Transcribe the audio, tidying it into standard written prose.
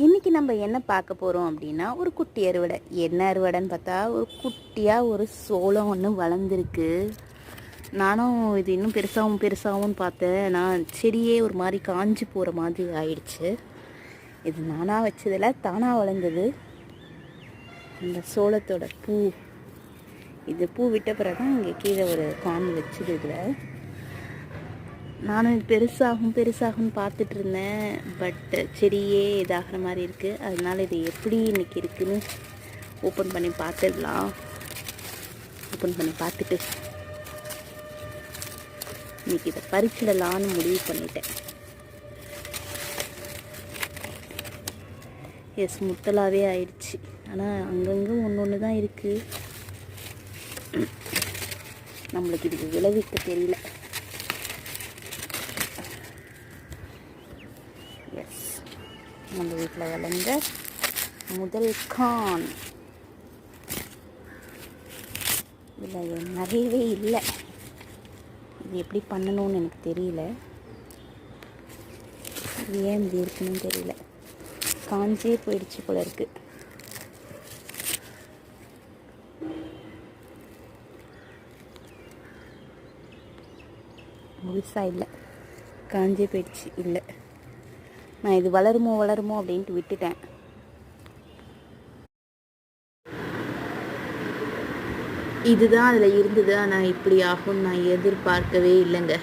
இன்றைக்கி நம்ம என்ன பார்க்க போகிறோம் அப்படின்னா ஒரு குட்டி அறுவடை. என்ன அறுவடைன்னு பார்த்தா ஒரு குட்டியாக ஒரு சோளம் ஒன்று வளர்ந்துருக்கு. நானும் இது இன்னும் பெருசாகவும் பார்த்தேன். நான் செடியே ஒரு மாதிரி காஞ்சி போகிற மாதிரி ஆயிடுச்சு. இது நானாக வச்சதில் தானாக வளர்ந்தது. இந்த சோளத்தோட பூ, இது பூ விட்ட பிறகு தான் இங்கே கீழே ஒரு கான் வச்சுது. இதில் நானும் பெருசாகும்னு பார்த்துட்டு இருந்தேன். பட் செடியே இதாகிற மாதிரி இருக்குது. அதனால் இது எப்படி இன்றைக்கி இருக்குதுன்னு ஓப்பன் பண்ணி பார்த்துடலாம். ஓப்பன் பண்ணி பார்த்துட்டு இன்றைக்கி இதை பறிச்சிடலான்னு முடிவு பண்ணிட்டேன். எஸ், முத்தலாகவே ஆயிடுச்சு. ஆனால் அங்கங்கே ஒன்று தான் இருக்குது. நம்மளுக்கு இதுக்கு விளைவிக்க தெரியல. எஸ், நம்ம வீட்டில் வளர்ந்த முதல் கான். இதில் நிறையவே இல்லை. இது எப்படி பண்ணணும்னு எனக்கு தெரியல. இது ஏன் இப்படி இருக்குன்னு தெரியல. காஞ்சே போயிடுச்சு போல இருக்கு. முழுசாக இல்லை, காஞ்சே போயிடுச்சு. இல்லை, நான் இது வளருமோ அப்படின்ட்டு விட்டுட்டேன். இதுதான் அதில் இருந்தது. ஆனால் இப்படி ஆகும்னு நான் எதிர்பார்க்கவே இல்லைங்க.